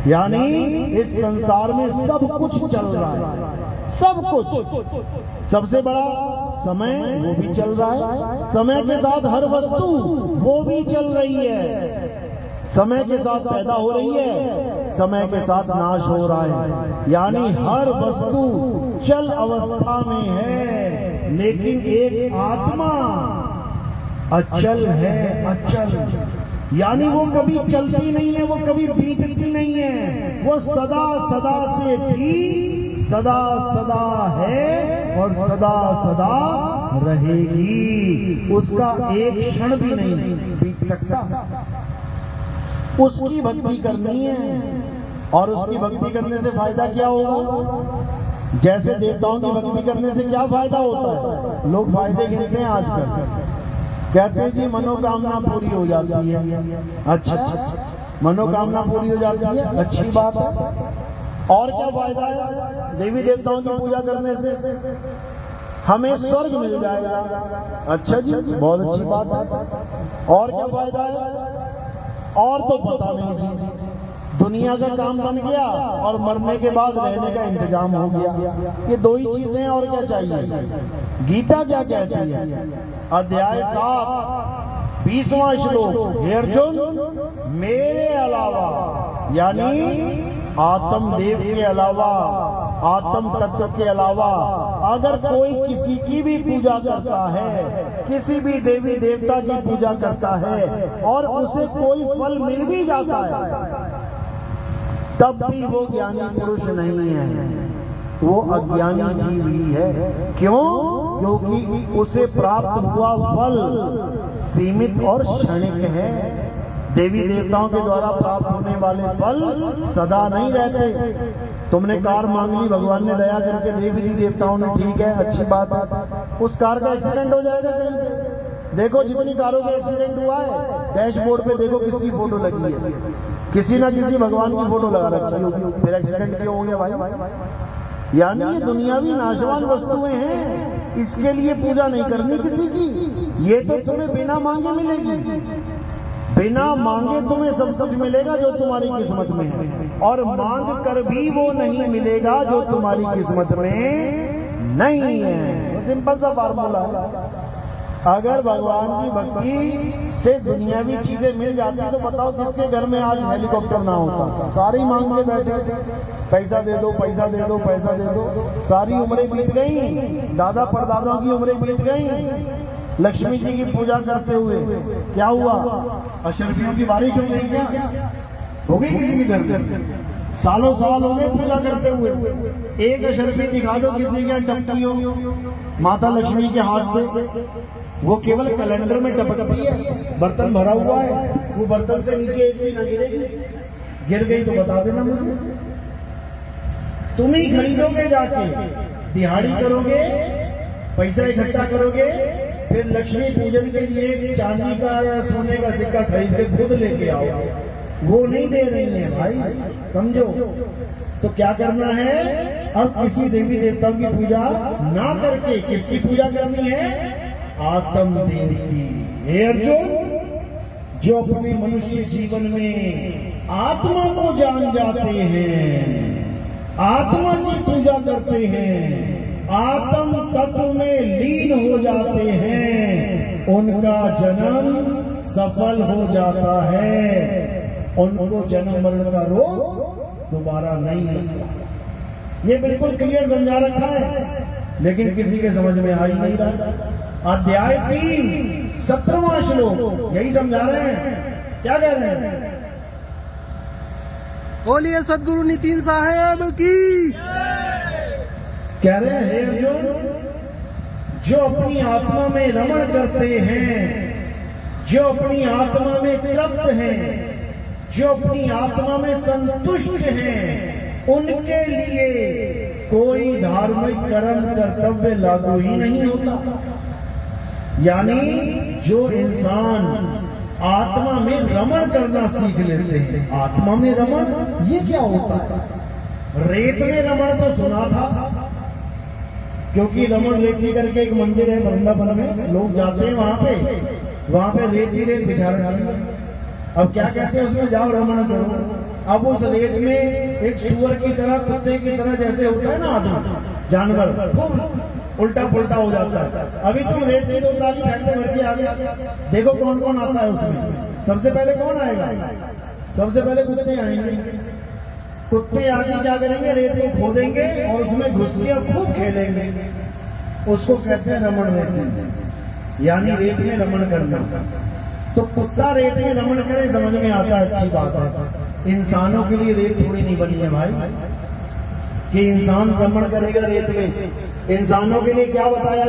यानी इस संसार में सब कुछ चल रहा है, सब कुछ। सबसे बड़ा समय वो भी चल रहा है, समय के साथ हर वस्तु वो भी चल रही है, समय के साथ पैदा हो रही है, समय के साथ नाश हो रहा है। यानी हर वस्तु चल अवस्था में है, लेकिन एक आत्मा अचल है, अचल। यानी वो कभी चलती नहीं है, वो कभी बीतती नहीं है, वो सदा सदा से थी, सदा सदा है और सदा सदा रहेगी। उसका एक क्षण भी नहीं बीत सकता। उसकी भक्ति करनी है, और उसकी भक्ति करने से फायदा क्या होगा? जैसे देवताओं की भक्ति करने से क्या फायदा होता है? लोग फायदे गिनते हैं आजकल, कहते हैं जी मनोकामना पूरी हो जाती है। अच्छा, मनोकामना पूरी हो जाती है, अच्छी बात है। और क्या फायदा है? देवी देवताओं की पूजा करने से हमें स्वर्ग मिल जाएगा। अच्छा जी, बहुत अच्छी बात है। और क्या फायदा है? और तो पता नहीं जी, दुनिया का काम बन गया और मरने के बाद रहने का इंतजाम हो गया। ये दो ही चीजें, और क्या चाहिए? गीता क्या कहती है? अध्याय 7 20वां श्लोक, हे अर्जुन मेरे अलावा, यानी आत्मदेव के अलावा, आत्म तत्व के अलावा अगर कोई किसी की भी पूजा करता है, किसी भी देवी देवता की पूजा करता है और उसे कोई फल मिल भी जाता है, तब भी वो ज्ञानी पुरुष नहीं है, वो अज्ञानी जीव ही है। क्यों? क्योंकि उसे प्राप्त हुआ फल सीमित और क्षणिक है। देवी देवताओं के द्वारा प्राप्त होने वाले फल सदा नहीं रहते। तुमने कार मांग ली, भगवान ने दया करके देवी देवताओं ने, ठीक है, अच्छी बात है, उस कार का एक्सीडेंट हो जाएगा कहीं पे। देखो जितनी कारों का एक्सीडेंट हुआ है, डैशबोर्ड पे देखो किसकी फोटो लगी है, किसी ना किसी भगवान की फोटो लगा रखी होगी, फिर एक्सीडेंट क्यों हो गया भाई? यानी ये दुनियावी नाशवान वस्तुएं हैं, इसके लिए पूजा नहीं करनी किसी की। ये तो तुम्हें बिना मांगे मिलेगी, बिना मांगे तुम्हें सब कुछ मिलेगा जो तुम्हारी किस्मत में है, और मांग कर भी वो नहीं मिलेगा जो तुम्हारी किस्मत में नहीं है। सिंपल सा फार्मूला है। अगर भगवान की भक्ति से दुनियावी चीजें मिल जाती तो बताओ किसके घर में आज हेलीकॉप्टर ना होता? सारी मांग के बैठे, पैसा दे दो, पैसा दे दो, पैसा दे दो। सारी उम्रें बीत गई, दादा परदादाओं की उम्रें बीत गई लक्ष्मी जी की पूजा करते हुए। क्या हुआ? अशरफियों की बारिश हो गई क्या? हो गई किसी की घर पर? सालों साल हो गए पूजा करते हुए, एक अशरफी दिखा दो किसी के टपकी हो माता लक्ष्मी के हाथ से, वो केवल कैलेंडर में टपकती है, बर्तन भरा हुआ है, वो बर्तन से नीचे एक भी ना गिरेगी। गिर गई तो बता देना मुझे। तुम ही खरीदोगे, जाके दिहाड़ी करोगे, पैसा इकट्ठा करोगे, फिर लक्ष्मी पूजन के लिए चांदी का या सोने का सिक्का खरीद के खुद लेके आओ। वो नहीं दे रही है भाई, समझो। तो क्या करना है? अब किसी देवी देवताओं की पूजा ना करके किसकी पूजा करनी है? आत्मदेव की। हे अर्जुन, जो अपने मनुष्य जीवन में आत्मा को जान जाते हैं, आत्मा की पूजा करते हैं, आत्म तत्व में लीन हो जाते हैं, उनका जन्म सफल हो जाता है, उनको जन्म मरण का रोग दोबारा नहीं लगता। ये बिल्कुल क्लियर समझा रखा है, लेकिन किसी के समझ में आ ही नहीं रहा। अध्याय 3 17वां श्लोक यही समझा रहे हैं। क्या कह रहे हैं? बोलिए सदगुरु नितिन साहेब की। कह रहे हैं, हे अर्जुन, जो अपनी आत्मा में रमण करते हैं, जो अपनी आत्मा में तृप्त हैं, जो अपनी आत्मा में संतुष्ट हैं, उनके लिए कोई धार्मिक कर्म कर्तव्य लागू ही नहीं होता। यानी जो इंसान आत्मा में रमण करना सीख लेते हैं, आत्मा में रमण ये क्या होता है? रेत में रमण तो सुना था, क्योंकि रमण रेती करके एक मंदिर है वृंदावन में, लोग जाते हैं वहां पे रेत ही रेत बिछा रखी है। अब क्या कहते हैं उसमें? जाओ रमण करो। अब उस रेत में एक सुअर की तरह, कुत्ते की तरह जैसे होता है ना आदमी जानवर, खूब उल्टा पुल्टा हो जाता है। अभी तुम रेत की 2 ट्राली बैग में भर के आ गया, देखो कौन कौन आता है उसमें। सबसे पहले कौन आएगा? सबसे पहले कुत्ते आएंगे। कुत्ते आके क्या करेंगे? रेत को खोदेंगे और उसमें घुस के खूब खेलेंगे। उसको कहते हैं रमण रेत, यानी रेत में रमण करना। तो कुत्ता रेत में रमण करे, समझ में आता है, अच्छी बात है। इंसानों के लिए रेत थोड़ी नहीं बनी है भाई कि इंसान रमण करेगा रेत में। इंसानों के लिए क्या बताया?